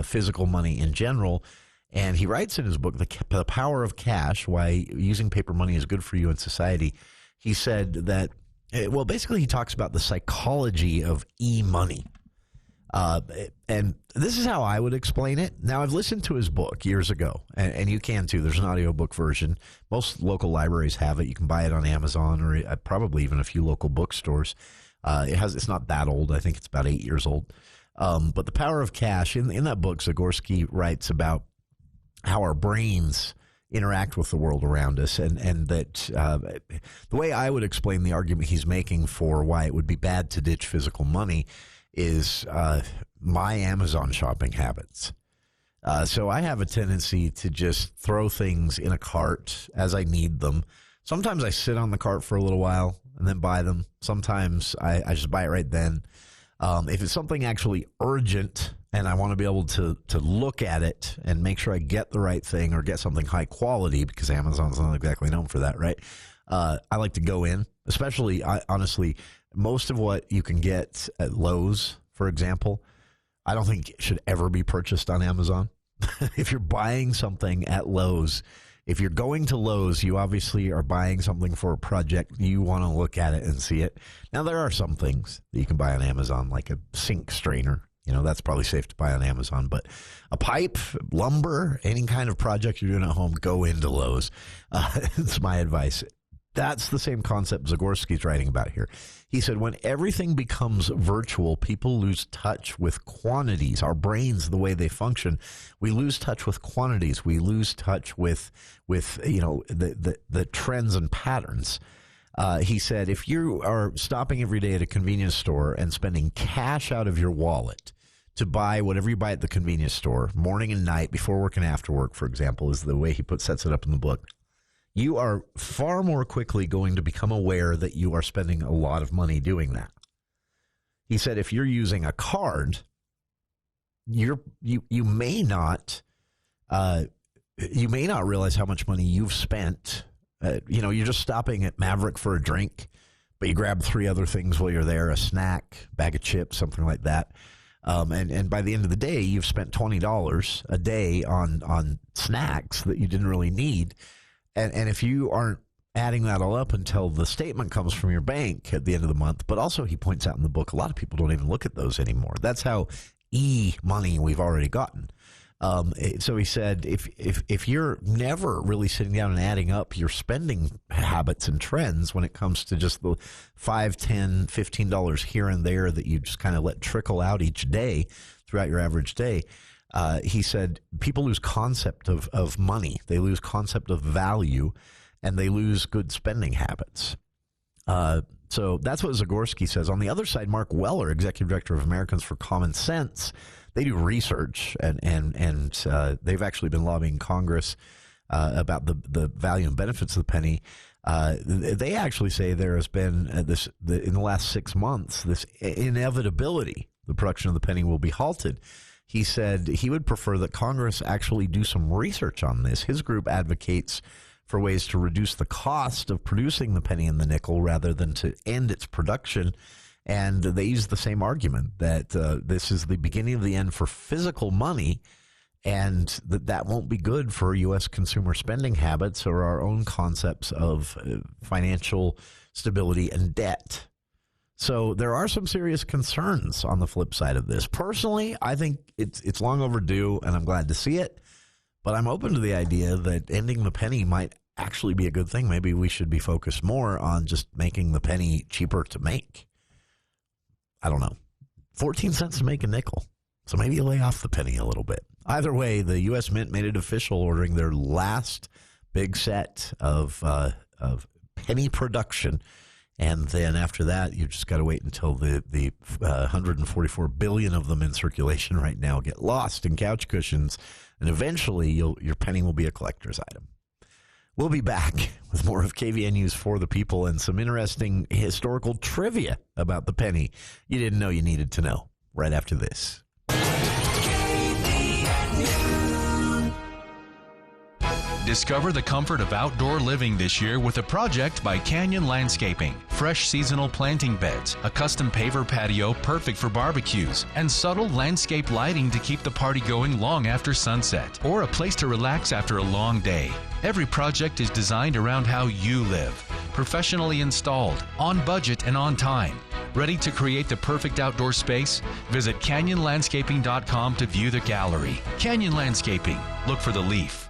physical money in general. And he writes in his book, The Power of Cash, Why Using Paper Money is Good for You in Society. He said that, basically he talks about the psychology of e-money. And this is how I would explain it. Now, I've listened to his book years ago, and you can too. There's an audiobook version. Most local libraries have it. You can buy it on Amazon or probably even a few local bookstores. It's not that old. I think it's about 8 years old. But The Power of Cash, in that book, Zagorski writes about how our brains interact with the world around us, and that the way I would explain the argument he's making for why it would be bad to ditch physical money is my Amazon shopping habits. So I have a tendency to just throw things in a cart as I need them. Sometimes I sit on the cart for a little while and then buy them. Sometimes I just buy it right then. If it's something actually urgent and I want to be able to look at it and make sure I get the right thing or get something high quality, because Amazon's not exactly known for that, right? I like to go in, especially, honestly, most of what you can get at Lowe's, for example, I don't think it should ever be purchased on Amazon. If you're buying something at Lowe's, if you're going to Lowe's, you obviously are buying something for a project. You want to look at it and see it. Now, there are some things that you can buy on Amazon, like a sink strainer. That's probably safe to buy on Amazon. But a pipe, lumber, any kind of project you're doing at home, go into Lowe's. It's my advice. That's the same concept Zagorski's writing about here. He said, when everything becomes virtual, people lose touch with quantities. Our brains, the way they function, we lose touch with quantities. We lose touch with the trends and patterns. He said, if you are stopping every day at a convenience store and spending cash out of your wallet to buy whatever you buy at the convenience store, morning and night, before work and after work, for example, is the way he sets it up in the book, you are far more quickly going to become aware that you are spending a lot of money doing that. He said, if you're using a card, you may not realize how much money you've spent. You're just stopping at Maverick for a drink, but you grab 3 other things while you're there, a snack, bag of chips, something like that. And by the end of the day, you've spent $20 a day on snacks that you didn't really need. And if you aren't adding that all up until the statement comes from your bank at the end of the month, but also he points out in the book, a lot of people don't even look at those anymore. That's how money we've already gotten. So he said, if you're never really sitting down and adding up your spending habits and trends when it comes to just the $5, $10, $15 here and there that you just kind of let trickle out each day throughout your average day, he said people lose concept of money. They lose concept of value, and they lose good spending habits. So that's what Zagorski says. On the other side, Mark Weller, Executive Director of Americans for Common Sense, they do research, and they've actually been lobbying Congress about the value and benefits of the penny. They actually say there has been in the last 6 months, this inevitability, the production of the penny will be halted. He said he would prefer that Congress actually do some research on this. His group advocates for ways to reduce the cost of producing the penny and the nickel rather than to end its production. And they use the same argument that this is the beginning of the end for physical money, and that won't be good for U.S. consumer spending habits or our own concepts of financial stability and debt. So there are some serious concerns on the flip side of this. Personally, I think it's long overdue, and I'm glad to see it. But I'm open to the idea that ending the penny might actually be a good thing. Maybe we should be focused more on just making the penny cheaper to make. I don't know. 14 cents to make a nickel. So maybe you lay off the penny a little bit. Either way, the U.S. Mint made it official, ordering their last big set of penny production. And then after that, you just got to wait until the 144 billion of them in circulation right now get lost in couch cushions. And eventually, your penny will be a collector's item. We'll be back with more of KVN News for the People and some interesting historical trivia about the penny you didn't know you needed to know right after this. Discover the comfort of outdoor living this year with a project by Canyon Landscaping. Fresh seasonal planting beds, a custom paver patio perfect for barbecues, and subtle landscape lighting to keep the party going long after sunset, or a place to relax after a long day. Every project is designed around how you live. Professionally installed, on budget and on time. Ready to create the perfect outdoor space? Visit canyonlandscaping.com to view the gallery. Canyon Landscaping. Look for the leaf.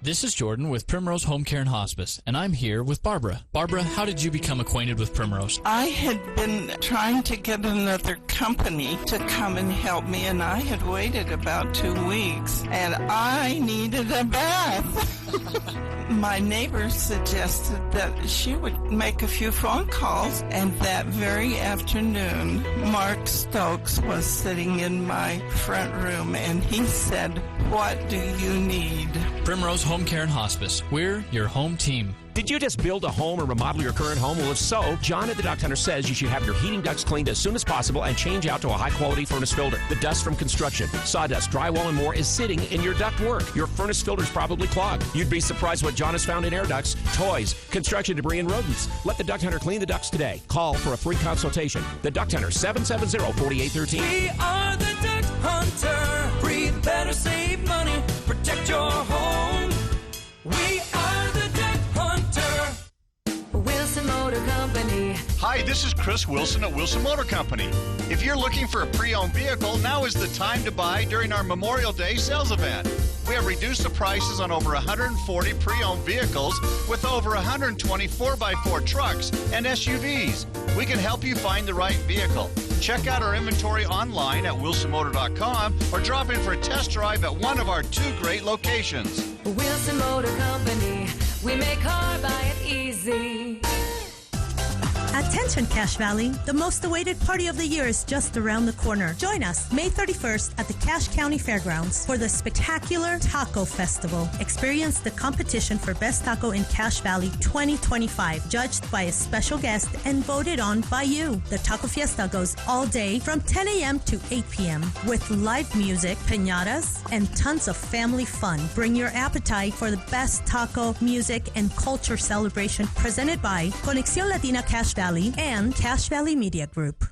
This is Jordan with Primrose Home Care and Hospice, and I'm here with Barbara. Barbara, how did you become acquainted with Primrose? I had been trying to get another company to come and help me, and I had waited about 2 weeks, and I needed a bath. My neighbor suggested that she would make a few phone calls, and that very afternoon, Mark Stokes was sitting in my front room, and he said, "What do you need?" Primrose Home Care and Hospice. We're your home team. Did you just build a home or remodel your current home? Well, if so, John at the Duct Hunter says you should have your heating ducts cleaned as soon as possible and change out to a high-quality furnace filter. The dust from construction, sawdust, drywall, and more is sitting in your duct work. Your furnace filter's probably clogged. You'd be surprised what John has found in air ducts, toys, construction debris, and rodents. Let the Duct Hunter clean the ducts today. Call for a free consultation. The Duct Hunter, 770-4813. We are the Duct Hunter. Breathe better, save money, protect your home. We are the Duct Hunter. Wilson Motor Company. Hi, this is Chris Wilson at Wilson Motor Company. If you're looking for a pre-owned vehicle, now is the time to buy during our Memorial Day sales event. We have reduced the prices on over 140 pre-owned vehicles with over 120 4x4 trucks and SUVs. We can help you find the right vehicle. Check out our inventory online at wilsonmotor.com or drop in for a test drive at one of our 2 great locations. Wilson Motor Company. We make car buying easy. Attention Cache Valley, the most awaited party of the year is just around the corner. Join us May 31st at the Cache County Fairgrounds for the spectacular Taco Festival. Experience the competition for Best Taco in Cache Valley 2025, judged by a special guest and voted on by you. The Taco Fiesta goes all day from 10 a.m. to 8 p.m. with live music, piñatas, and tons of family fun. Bring your appetite for the best taco, music, and culture celebration presented by Conexión Latina Cache Valley and Cache Valley Media Group.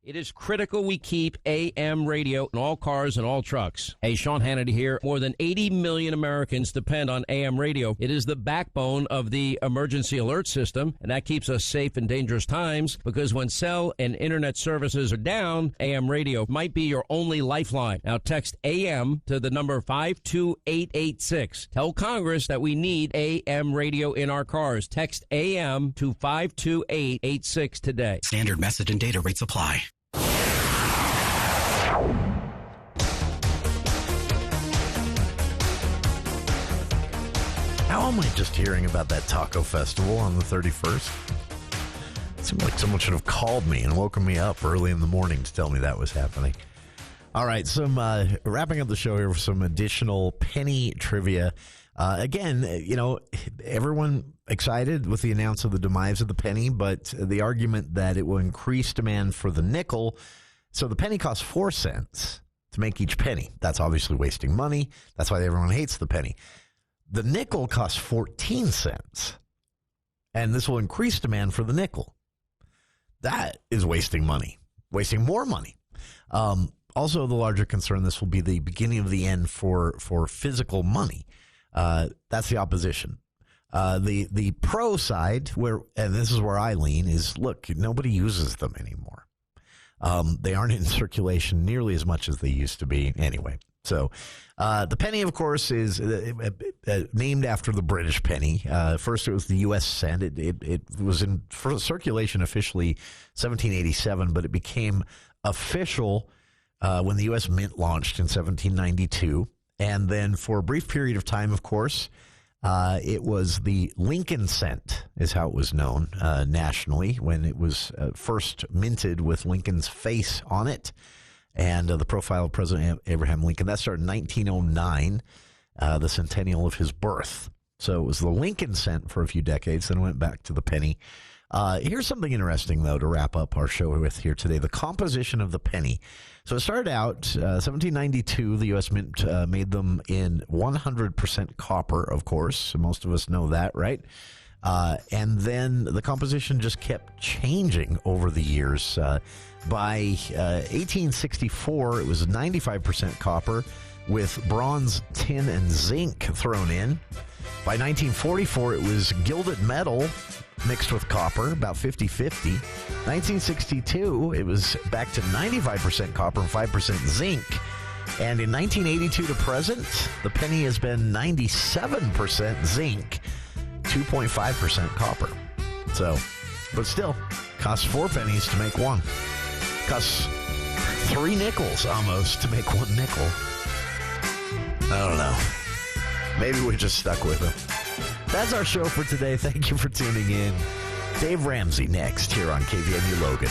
It is critical we keep AM radio in all cars and all trucks. Hey, Sean Hannity here. More than 80 million Americans depend on AM radio. It is the backbone of the emergency alert system, and that keeps us safe in dangerous times because when cell and internet services are down, AM radio might be your only lifeline. Now text AM to the number 52886. Tell Congress that we need AM radio in our cars. Text AM to 52886 today. Standard message and data rates apply. How am I just hearing about that taco festival on the 31st? It seemed like someone should have called me and woken me up early in the morning to tell me that was happening. All right, some wrapping up the show here with some additional penny trivia. Again, everyone excited with the announcement of the demise of the penny, but the argument that it will increase demand for the nickel. So the penny costs 4 cents to make each penny. That's obviously wasting money. That's why everyone hates the penny. The nickel costs 14 cents, and this will increase demand for the nickel. That is wasting money, wasting more money. Also, the larger concern, this will be the beginning of the end for physical money. That's the opposition. The pro side, and this is where I lean, is, look, nobody uses them anymore. They aren't in circulation nearly as much as they used to be anyway. So the penny, of course, is named after the British penny. First, it was the U.S. cent. It was in circulation officially 1787, but it became official when the U.S. Mint launched in 1792. And then for a brief period of time, of course, it was the Lincoln cent is how it was known nationally when it was first minted with Lincoln's face on it. And the profile of President Abraham Lincoln, that started in 1909, the centennial of his birth. So it was the Lincoln cent for a few decades, then it went back to the penny. Here's something interesting, though, to wrap up our show with here today, the composition of the penny. So it started out, 1792, the U.S. Mint made them in 100% copper, of course. Most of us know that, right? And then the composition just kept changing over the years. By 1864, it was 95% copper with bronze, tin, and zinc thrown in. By 1944, it was gilded metal mixed with copper, about 50-50. 1962, it was back to 95% copper and 5% zinc. And in 1982 to present, the penny has been 97% zinc, 2.5% copper. So, but still, costs 4 pennies to make one. Costs 3 nickels almost to make 1 nickel. I don't know. Maybe we're just stuck with them. That's our show for today. Thank you for tuning in. Dave Ramsey next here on KVMU Logan.